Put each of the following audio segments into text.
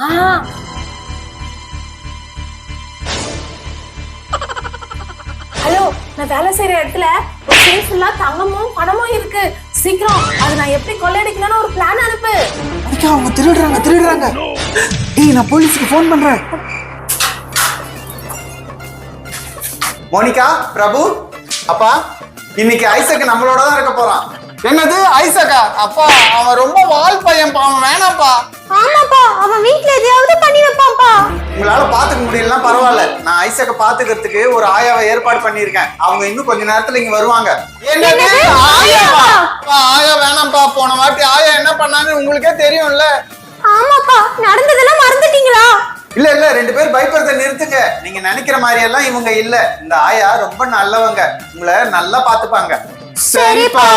Hello, நான் வேலை செய்யற இடத்துல ஒரு சேஃப்ல தங்கமும் பணமும் இருக்கு. சீக்கிரம் அது நான் எப்படி கொள்ளையடிக்கணும்னு ஒரு பிளான் அனுப்பு. மோனிகா அவங்க திருடுறாங்க. ஏய் நான் போலீஸ்க்கு ஃபோன் பண்றேன். மோனிகா, பிரபு, அப்பா, இன்னைக்கு ஐசக் நம்மளோட தான் இருக்க போறான். என்னது ஐசக்கா? அப்பா அவன் ரொம்ப வால் பையன், அவன் வேணாம்ப்பா. ஆமாப்பா, அவன் வீட்ல எதையாவது பண்ணி வைப்பான்ப்பா. உங்களால பாத்துக்க முடியலன்னா பரவாயில்ல, நான் ஐசக்க பாத்துக்கிறதுக்கு ஒரு ஆயாவை ஏற்பாடு பண்ணிருக்கேன். அவங்க இன்னும் கொஞ்ச நேரத்துல இங்க வருவாங்க. என்னது ஆயாவா? ஆயா வேணாம்ப்பா. போன வாட்டி ஆயா என்ன பண்ணான்னு உங்களுக்கே தெரியும்ல. ஆமாப்பா, நடந்ததெல்லாம் மறந்துட்டீங்களா? இல்ல ரெண்டு பேர் பயப்படுறத நிறுத்துங்க. நீங்க நினைக்கிற மாதிரி எல்லாம் இவங்க இல்ல. இந்த ஆயா ரொம்ப நல்லவங்க, உங்களை நல்லா பாத்துப்பாங்க. சரிப்பா.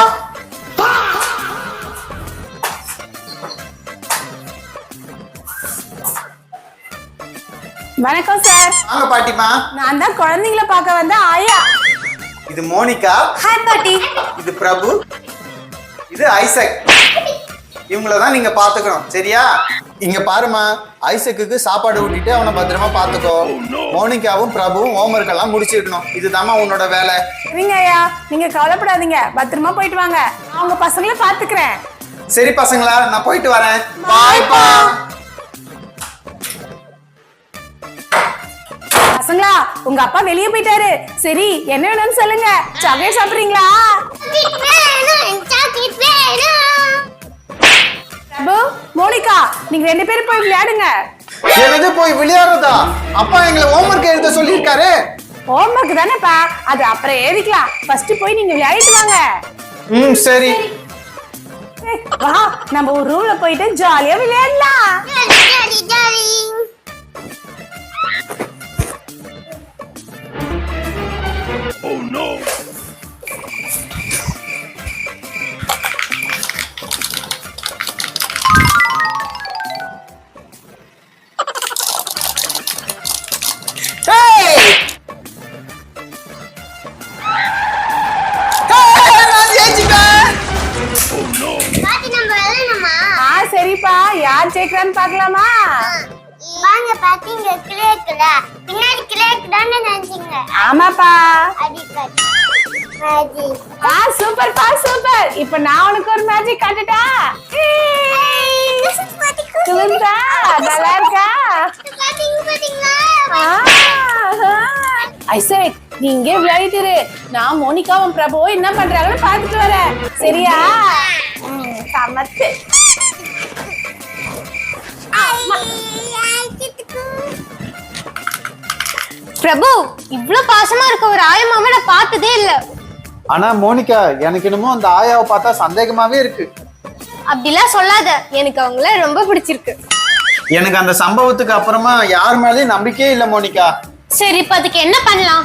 வணக்கம் சார். வாங்க பாட்டிமா. நான் தான் குழந்தைங்களை பார்க்க வந்த ஆயா. இது மோனிகா. ஹாய் பாட்டி. இது பிரபு. இது ஐசக். இவங்களதான் நீங்க பாத்துக்கணும், சரியா? இங்க பாருமா, ஐசக்குக்கு சாப்பாடு ஊட்டிட்டு அவனை பத்திரமா பாத்துக்கோ. மோனிகாவும் பிரபுவும் ஹோம்ஒர்க் எல்லாம் முடிச்சிடணும். இதுதாம்மா உன்னோட வேலை. சரிங்க ஐயா, நீங்க கவலைப்படாதீங்க, பத்திரமா போயிட்டு வாங்க. நான் உங்க பசங்களை பாத்துக்கிறேன். சரி பசங்களா, நான் போயிட்டு வரேன். பாய்ப்பா. பசங்களா, உங்க அப்பா வெளியே போயிட்டாரு. சரி, என்ன வேணும்னு சொல்லுங்க. சாக்லேட் சாப்பிடுறீங்களா? பிரபு, மோனிகா, நீங்க ரெண்டு பேரும் போய் விளையாடுங்க. என்னது போய் விளையாடுறதா? அப்பா எங்களை ஹோம்ஒர்க் எழுத சொல்லியிருக்காரு. ஹோம்ஒர்க் தானேப்பா, அது அப்புறம் எழுதிக்கலாம். ஃபர்ஸ்ட் போய் நீங்க விளையாடிட்டு வாங்க. சரி. வா, நம்ம ஒரு ரூம்ல போயிட்டு ஜாலியா விளையாடலாம். சரிப்பா, யார் ஜெயிக்கிறான்னு பார்க்கலாமா? வாங்க பாத்தீங்க, கிரேக்குல பின்னாடி கிரேக் தானே நினைச்சீங்க. ஆமாப்பா. மேஜிக். சூப்பர்ப்பா, சூப்பர். இப்போ நான் உனக்கு ஒரு மேஜிக் காட்டுட்டா? குளிர்தா? நல்லா இருக்கா? ஐசக், நீ இங்கே விளையாடிட்டு இரு. நான் மோனிகாவும் பிரபுவும் என்ன பண்றாங்கன்னு பார்த்துட்டு வரேன், சரியா? சமத்து. பிரபு, இவ்ளோ பாசமா இருக்க ஒரு ஆயமாவை நான் பார்த்ததே இல்ல. ஆனா மோனிகா, எனக்கு என்னமோ அந்த ஆயாவை பார்த்தா சந்தேகமாவே இருக்கு. அப்படிலாம் சொல்லாத, எனக்கு அவங்கள ரொம்ப பிடிச்சிருக்கு. எனக்கு அந்த சம்பவத்துக்கு அப்புறமா யார் மேலயும் நம்பிக்கையே இல்ல மோனிகா. சரி, இப்ப அதுக்கு என்ன பண்ணலாம்?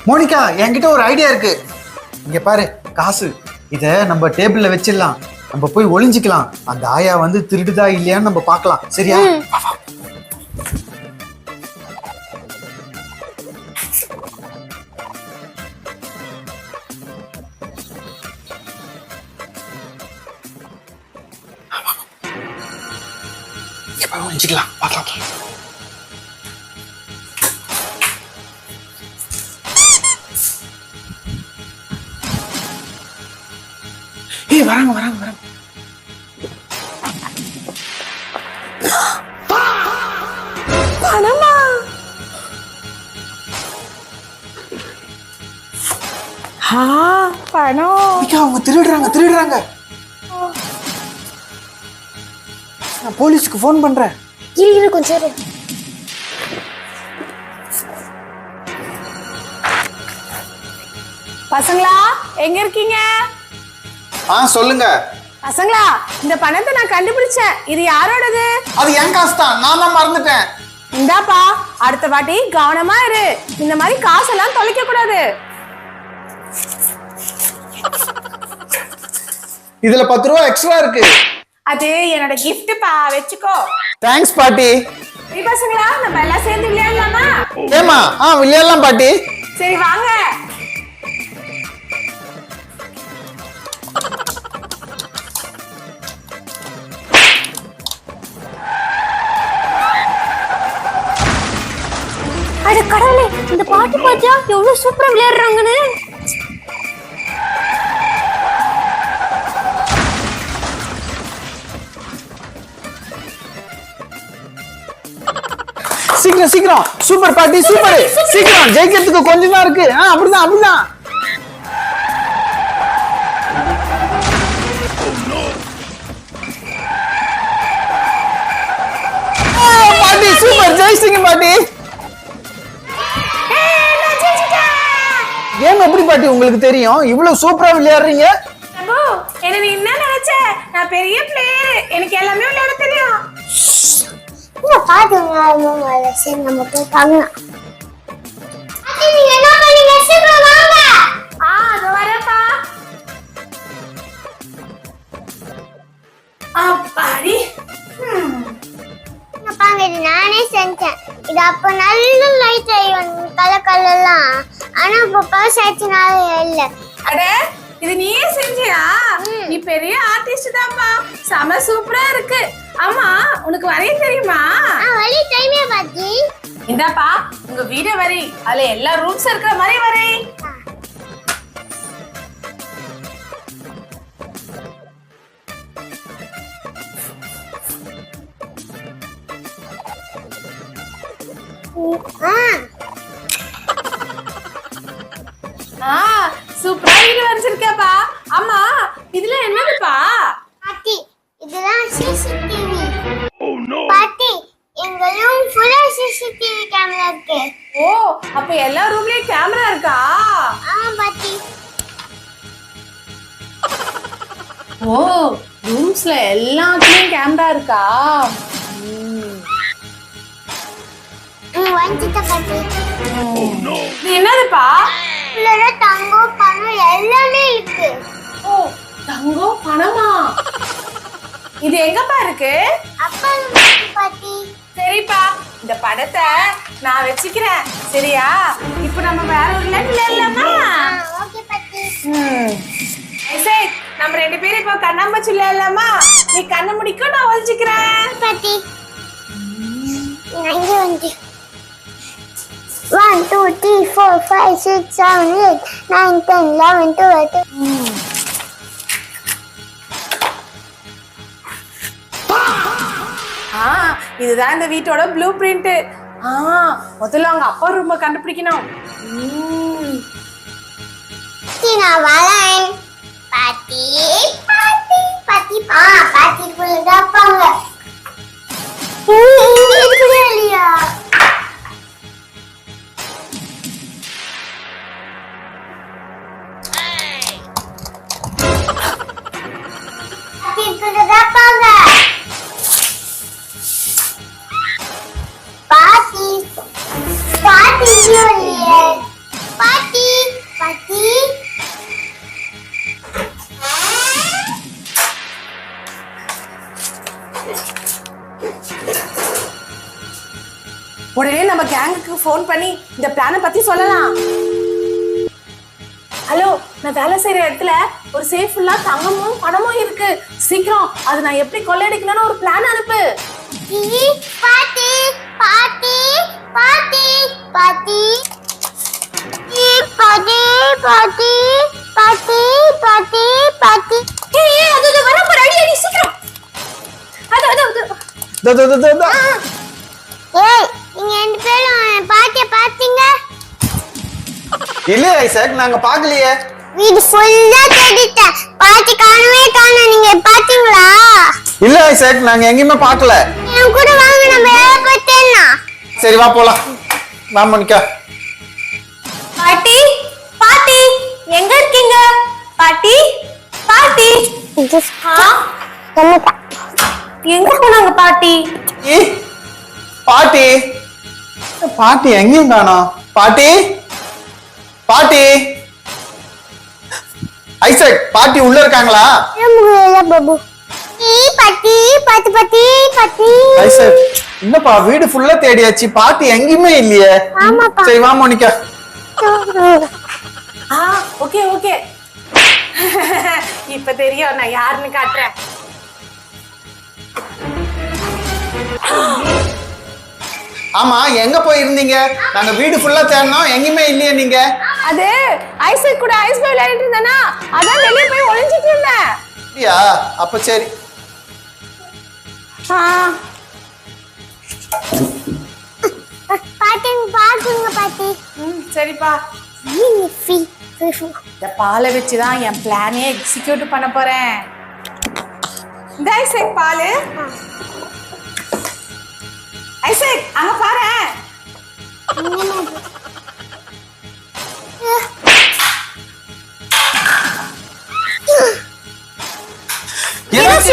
மோனிகா, என்கிட்ட ஒரு ஐடியா இருக்கு. இங்க பாரு, காசு. இத நம்ம டேபிள்ல வச்சிடலாம். நம்ம போய் ஒளிஞ்சுக்கலாம். அந்த ஆயா வந்து திருடுதா இல்லையான்னு நம்ம பார்க்கலாம், சரியா? ஒளிஞ்சுக்கலாம், பார்க்கலாம். ஏய், வராங்க. பணமா? பணம். அவங்க திருடுறாங்க. நான் போலீஸ்க்கு ஃபோன் பண்றேன். இரு கொஞ்சம் இரு. பசங்களா, எங்க இருக்கீங்க? சொல்லுங்க. பசங்களா, இந்த பணத்தை நான் கண்டுபிடிச்சேன். இது யாரோடது? அது என் காசு தான், நான் தான் மறந்துட்டேன். இந்தாப்பா, அடுத்த வாட்டி கவனமா இரு. இந்த மாதிரி காசெல்லாம் தொலைக்க கூடாது. இதுல 10 ரூபா எக்ஸ்ட்ரா இருக்கு. அது என்னோட கிஃப்ட்ப்பா, வெச்சுக்கோ. தேங்க்ஸ் பாட்டி. சரி பசங்களா, நம்ம எல்லாம் சேர்ந்து விளையாடலாமா? ஏமா? விளையாடலாம் பாட்டி. சரி வாங்க. அட கடவுளே, இந்த பாட்டு பாத்தியா எவ்வளவு சூப்பரா விளையாடுறாங்கன்னு. சீக்கிரம் சீக்கிரம், சூப்பர் பாட்டி சூப்பர், சீக்கிரம் ஜெயிக்கிறதுக்கு கொஞ்சம் தான் இருக்கு. அப்படிதான் அப்படிதான். பாட்டி சூப்பர், ஜெயிச்சிங்க பாட்டி. கேம் எப்படி பாட்டி உங்களுக்கு தெரியும்? இவ்வளவு சூப்பரா விளையாடுறீங்க. பிரபு, என்ன நீ என்ன நினைச்ச? நான் பெரிய பிளேயர், எனக்கு எல்லாமே விளையாட தெரியும். பாத்துங்க சரி நம்ம போய் பார்க்கலாம். நீங்க என்ன பண்ணீங்க? சீக்கிரம் வாங்க. அது வரப்பா. அப்பாடி. பாங்க, இது நானே செஞ்சேன். இது அப்ப நல்ல லைட் ஆயிடும் கலர்லாம். ஆனா இப்ப பாஸ் ஆச்சுனால இல்ல. அட, இது நீயே செஞ்சியா? நீ பெரிய ஆர்டிஸ்ட் தான்ப்பா. செம சூப்பரா இருக்கு. ஆமா, உனக்கு வரைய தெரியுமா? வரைய தெரியுமே பாட்டி. இந்தாப்பா உங்க வீட வரை. அதுல எல்லா ரூம்ஸ் இருக்கிற மாதிரி வரை. சூப்பரா வீடு வரைஞ்சிருக்கேப்பா. ஆமா, இதுல என்னதுப்பா? பாட்டி, இதெல்லாம் சிசிடிவி. பாட்டி, எங்க ரூம் ஃபுல்லா சிசிடிவி கேமரா இருக்கு. ஓ, அப்ப எல்லா ரூம்லயும் கேமரா இருக்கா? ஆமா பாட்டி. ஓ, ரூம்ஸ்ல எல்லாத்துலயும் கேமரா இருக்கா? வந்துட்ட பாட்டி. இது என்னதுப்பா? உள்ளர தங்கம் பணம் எல்லாமே இருக்கு. ஓ, தங்கம் பணமா? இது எங்கப்பா இருக்கு? அப்பா பாட்டி. சரிப்பா, இந்த படத்தை நான் வச்சுக்கிறேன். சரியா? இப்போ நம்ம வேற ஒரு லெவல் விளையாடலாமா? ஓகே பாட்டி. சரி, நம்ம ரெண்டு பேரும் இப்போ கண்ணாமூச்சி விளையாடலாமா? நீ கண்ணை முடிக்கும், நான் ஒழிச்சுக்கிறேன். பாட்டி, இங்க வந்து 1 2 3 4 5 6 7 8 9 10 11 12. இதுதான் இந்த வீட்டோட ப்ளூ பிரிண்ட். முதல்ல அவங்க அப்பா ரூமை கண்டுபிடிக்கணும். நான் வரேன். பாட்டி பாட்டி பாட்டி பாட்டிக்குள்ள தாப்பாங்க. இங்க இருக்குதே இல்லையா? பாட்டிக்குள்ள தாப்பாங்க. பாட்டி பாட்டி இல்லையே. பாட்டி பாட்டி உடனே நம்ம கேங்குக்கு ஃபோன் பண்ணி இந்த பிளானை பத்தி சொல்லலாம். ஹலோ, நான் வேலை செய்யற இடத்துல ஒரு சேஃப் ஃபுல்லா தங்கமும் பணமும் இருக்கு. சீக்கிரம் அது நான் எப்படி கொள்ளையடிக்கணும்னு ஒரு பிளான் அனுப்பு. பாட்டி பாட்டி பாட்டி பாட்டி பாட்டி பாட்டி பாட்டி பாட்டி பாட்டி. அது வர போற அடி சீக்கிரம். ஏய், நீங்க ரெண்டு பேரும் பாட்டிய பாத்தீங்க? இல்ல ஐசக், நாங்க பாக்கலையே. வீடு ஃபுல்லா தேடிட்டேன், பாட்டி காணவே காணோம். நீங்க பாத்தீங்களா? இல்ல ஐசக், நாங்க எங்கேயுமே பார்க்கல. என் கூட வாங்க, நம்ம யாரை போய் தேடலாம். சரி வா போலாம். வா மோனிகா. பாட்டி பாட்டி எங்க இருக்கீங்க? பாட்டி பாட்டி எங்க போனாங்க பாட்டி? பாட்டி பாட்டி எங்கேயும் காணோம். பாட்டி பாட்டி ஐசக், பாட்டி உள்ள இருக்காங்களா? பாபு பாட்டி பாட்டி பாட்டி பாட்டி. ஐசக், என்னப்பா வீடு ஃபுல்லா தேடியாச்சு, பாட்டி எங்கேயுமே இல்லையே. ஆமாப்பா. சரி வா மோனிகா. ஓகே ஓகே, இப்ப தெரியும் நான் யாருன்னு காட்டுறேன். ஆமா எங்க போய் இருந்தீங்க? நாங்க வீடு ஃபுல்லா தேடினோம், எங்கேயுமே இல்லையே நீங்க. அது ஐசக் கூட ஐஸ் பாய் விளையாடிட்டு இருந்தானா, அதான் வெளியே போய் ஒளிஞ்சிட்டு இருந்தேன். அப்படியா? அப்ப சரி. பாத்துங்க பாட்டி. சரிப்பா. இந்த பாலை வச்சுதான் என் பிளானே எக்ஸிக்யூட் பண்ண போறேன். இந்த ஐசக் பாலு. ஐசக் அங்க பாரு.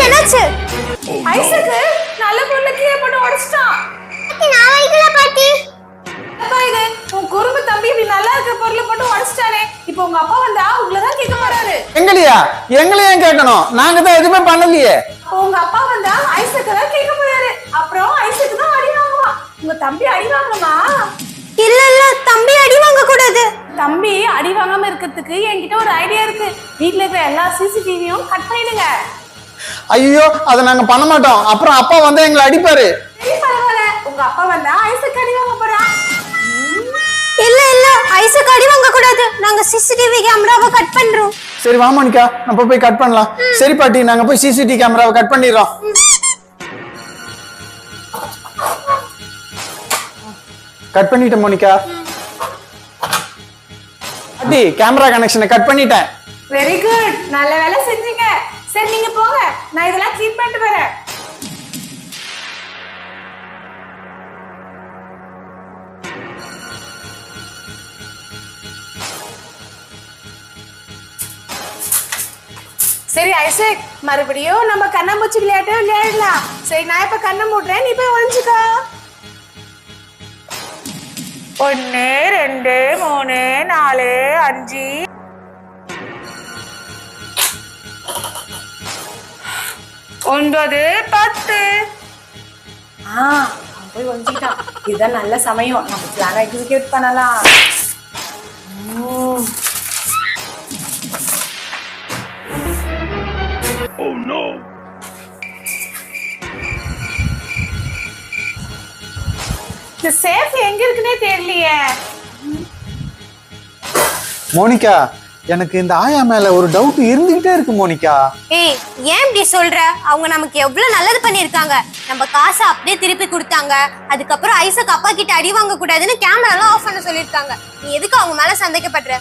என்னாச்சு? ஐசக் நல்ல பொருளை கீழே போட்டு உடைச்சிட்டான். நான் வைக்கல பாட்டி. அப்பா இது உன் குறும்பு தம்பி இப்படி நல்லா இருக்க பொருளை போட்டு உடைச்சிட்டானே. இப்போ உங்க அப்பா வந்தா உங்களதான் கேட்க போறாரு. எங்களையும் கேட்கணும், நாங்க தான் எதுவுமே பண்ணலையே. உங்க அப்பா வந்தா ஐசக் தான் கேட்க போறாரு. அப்புறம் ஐசக் தான் அடி வாங்குவான். உங்க தம்பி அடி வாங்கணுமா? இல்ல தம்பி அடி வாங்க கூடாது. தம்பி அடி வாங்காம இருக்கிறதுக்கு என்கிட்ட ஒரு ஐடியா இருக்கு. வீட்ல இருக்கிற எல்லா சிசிடிவியும் கட் பண்ணிடுங்க. ஐயோ, அதை நாங்க பண்ண மாட்டோம். அப்புறம் அப்பா வந்தா எங்களை அடிப்பாரு. சரி பரவாயில்ல, உங்க அப்பா வந்தா ஐசக் அடி வாங்க போறான். இல்ல ஐசக் அடி வாங்க கூடாது. நாங்க சிசிடிவி கேமராவை கட் பண்றோம். சரி வா மோனிகா, நம்ம போய் கட் பண்ணலாம். சரி பாட்டி, நாங்க போய் சிசிடிவி கேமராவை கட் பண்ணிடுறோம். கட் பண்ணிட்டேன் மோனிகா. பாட்டி, கேமரா கனெக்ஷனை கட் பண்ணிட்டேன். வெரி குட், நல்ல வேலை செஞ்சீங்க. சரி நீங்க போங்க, நான் இதெல்லாம் க்ளீன் பண்ணிட்டு வரேன். சரி ஐசக், மறுபடியும் நம்ம கண்ணாமூச்சி விளையாட்டே விளையாடலாம். சரி நான் இப்ப கண்ணை மூடுறேன், நீ போய் ஒளிஞ்சுக்கோ. 1 2 3 4 5 9 10. அவன் போய் ஒளிஞ்சிட்டான். இதுதான் நல்ல சமயம், நம்ம பிளான் எக்ஸிக்யூட் பண்ணலாம். இந்த சேஃப் எங்க இருக்குன்னே தெரியலையே. மோனிகா, எனக்கு இந்த ஆயா மேல ஒரு டவுட் இருந்துகிட்டே இருக்கு மோனிகா. ஏய், ஏன் இப்படி சொல்ற? அவங்க நமக்கு எவ்வளவு நல்லது பண்ணிருக்காங்க. நம்ம காசை அப்படியே திருப்பி கொடுத்தாங்க. அதுக்கப்புறம் ஐசக் அப்பா கிட்ட அடி வாங்க கூடாதுன்னு கேமராலாம் ஆஃப் பண்ண சொல்லிருக்காங்க. நீ எதுக்கு அவங்க மேல சந்தேகப்படுற?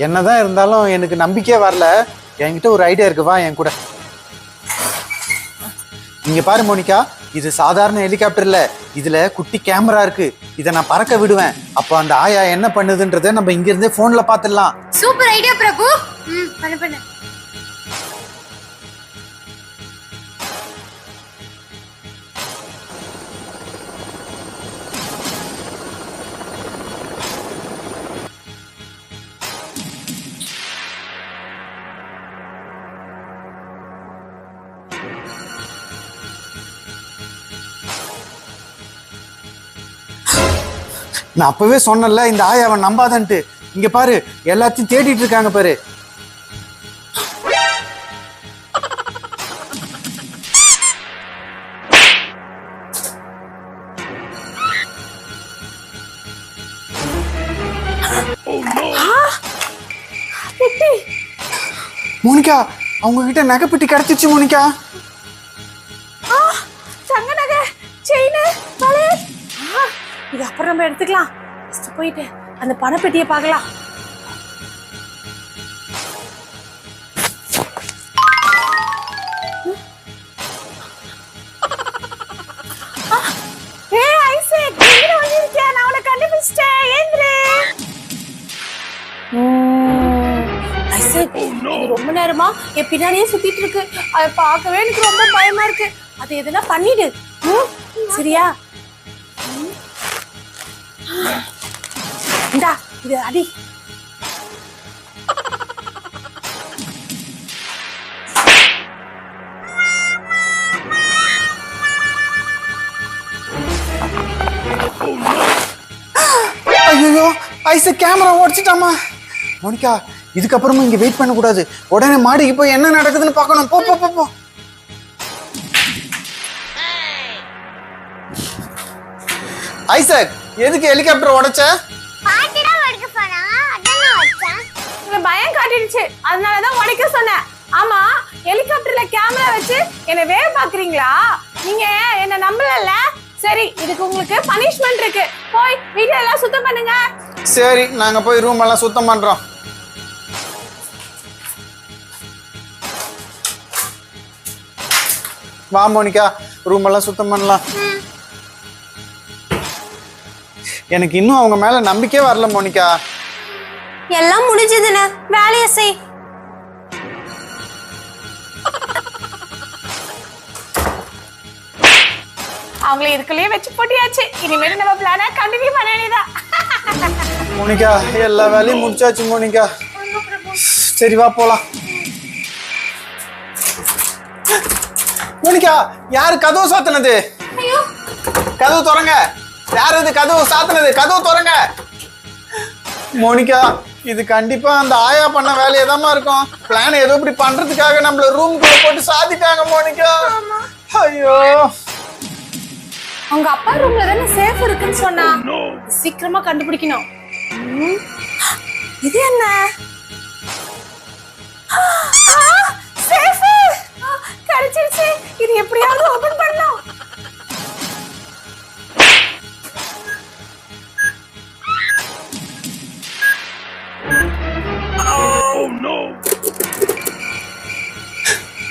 என்னதான் இருந்தாலும் எனக்கு நம்பிக்கையே வரல. என்கிட்ட ஒரு ஐடியா இருக்கு, வா என் கூட. இங்க பாரு மோனிகா, இது சாதாரண ஹெலிகாப்டர் இல்ல, இதுல குட்டி கேமரா இருக்கு. இதை நான் பறக்க விடுவேன். அப்ப அந்த ஆயா என்ன பண்ணுதுன்றத நம்ம இங்க இருந்தே போன்ல பாத்துடலாம். சூப்பர் ஐடியா பிரபு. பண்ணு. நான் அப்பவே சொன்னல இந்த ஆயாவை நம்பாதன்ட்டு. இங்க பாரு, எல்லாத்தையும் தேடிட்டு இருக்காங்க பாரு. மோனிகா, அவங்க கிட்ட நகைப்பெட்டி கிடைச்சிச்சு மோனிகா. தங்க நகை, செயின், வளையல். இது அப்புறம் நம்ம எடுத்துக்கலாம். போயிட்டு அந்த பணப்பெட்டியை பார்க்கலாம். ரொம்ப நேரமா என் பின்னாடியே சுத்திட்டு இருக்கு. அதை பார்க்கவே எனக்கு ரொம்ப பயமா இருக்கு. அது எதுனா பண்ணிடு சரியா? இந்தா இது அடி. ஐயோ, ஐசக் கேமரா உடைச்சிட்டாமா. மோனிகா, இதுக்கப்புறமா இங்க வெயிட் பண்ண கூடாது. உடனே மாடிக்கு போய் என்ன நடக்குதுன்னு பார்க்கணும். போ போ போ. ஐசக், எதுக்கு ஹெலிகாப்டர் உடைச்ச? உங்க பயம் காட்டிடுச்சு, அதனாலதான் உடைக்க சொன்னேன். ஆமா, ஹெலிகாப்டர்ல கேமரா வச்சு என்ன வேவ் பாக்குறீங்களா? நீங்க என்ன நம்பலல்ல? சரி, இதுக்கு உங்களுக்கு பனிஷ்மெண்ட் இருக்கு. போய் வீட்ல எல்லாம் சுத்தம் பண்ணுங்க. சரி, நாங்க போய் ரூம் எல்லாம் சுத்தம் பண்றோம். வா மோனிகா, ரூம் எல்லாம் சுத்தம் பண்ணலாம். எனக்கு இன்னும் அவங்க மேல நம்பிக்கையே வரல மோனிகா. எல்லாம் முடிஞ்சதுன்னு வேலையை செய். அவங்கள இதுக்குள்ளேயே வச்சு போட்டியாச்சு. இனிமேல் நம்ம பிளான கண்டினியூ பண்ண வேண்டியதான். மோனிகா, எல்லா வேலையும் முடிச்சாச்சு மோனிகா. சரி வா போலாம். மோனிகா, யாரு கதவு சாத்தினது? கதவு திறங்க. யாரு இது கதவு சாத்தினது? கதவு திறங்க. மோனிகா, இது கண்டிப்பா அந்த ஆயா பண்ண வேலையை தான் இருக்கும். பிளான் ஏதோ இப்படி பண்றதுக்காக நம்மள ரூம்குள்ள போட்டு சாத்திட்டாங்க மோனிகா. ஐயோ, அவங்க அப்பா ரூம்ல தானே சேஃப் இருக்குன்னு சொன்னா. சீக்கிரமா கண்டுபிடிக்கணும். இது என்ன? சேஃப் கிடைச்சிருச்சு. இது எப்படியாவது ஓபன் பண்ணலாம்.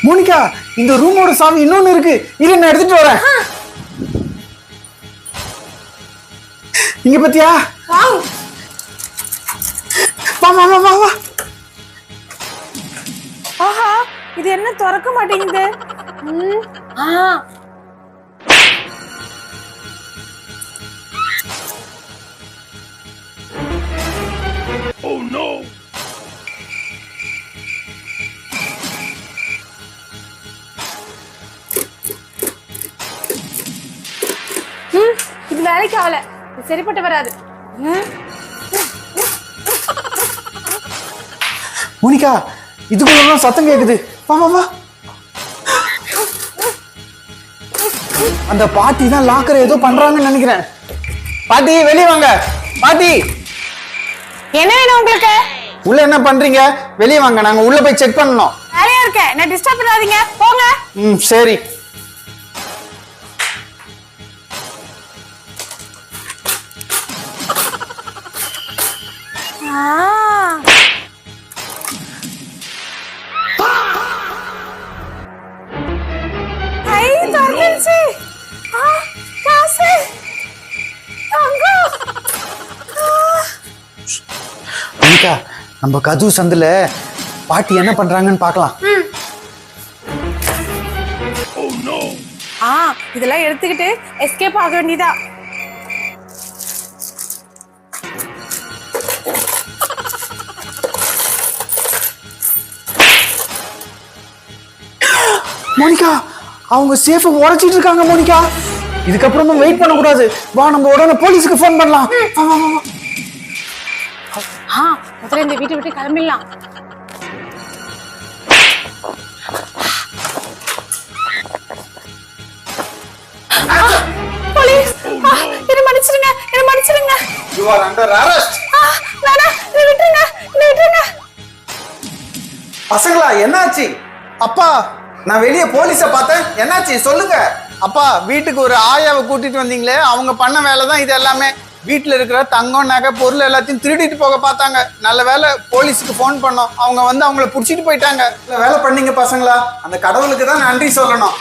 மோனிகா, இந்த ரூமோட சாவி இன்னொன்னு இருக்கு. இரு, நான் எடுத்துட்டு வரேன். இங்க பத்தியா? வா வா வா வா வா. ஆஹா, இது என்ன திறக்க மாட்டேங்குது? இது வேலைக்கு ஆகல. இது சரிப்பட்டு வராது. மோனிகா, இதுக்குள்ள சத்தம் கேக்குது. வா வா வா. அந்த பாட்டி தான் லாக்கரை ஏதோ பண்றாங்கன்னு நினைக்கிறேன். பாட்டி, வெளியே வாங்க. பாட்டி, என்ன வேணும் உங்களுக்கு? உள்ள என்ன பண்றீங்க? வெளியே வாங்க, நாங்க உள்ள போய் செக் பண்ணணும். வேலையா இருக்க, என்ன டிஸ்டர்ப் பண்ணாதீங்க, போங்க. சரி. மோனிகா, நம்ம கதவு சந்துல பாட்டி என்ன பண்றாங்கன்னு பார்க்கலாம். இதெல்லாம் எடுத்துக்கிட்டு எஸ்கேப் ஆக வேண்டியதா. மோனிகா, அவங்க சேஃபை உடைச்சிட்டு இருக்காங்க மோனிகா. இதுக்கப்புறமா வெயிட் பண்ண கூடாது. வா, நம்ம உடனே போலீஸ்க்கு ஃபோன் பண்ணலாம். வா வா வா. முதல்ல இந்த வீட்டை விட்டு கிளம்பிடலாம். போலீஸ், என்ன மன்னிச்சிடுங்க, என்ன மன்னிச்சிடுங்க. You are under arrest. வேணாம், என்ன விட்டுருங்க, என்ன விட்டுருங்க. பசங்களா, என்னாச்சு? அப்பா, நான் வெளியே போலீஸை பார்த்தேன். என்னாச்சு சொல்லுங்க. அப்பா, வீட்டுக்கு ஒரு ஆயாவை கூட்டிட்டு வந்தீங்களே, அவங்க பண்ண வேலை தான் இது எல்லாமே. வீட்டில் இருக்கிற தங்கம், நகை, பொருள் எல்லாத்தையும் திருடிட்டு போக பார்த்தாங்க. நல்ல வேலை போலீஸுக்கு ஃபோன் பண்ணோம். அவங்க வந்து அவங்கள பிடிச்சிட்டு போயிட்டாங்க. வேலை பண்ணீங்க பசங்களா. அந்த கடவுளுக்கு தான் நன்றி சொல்லணும்.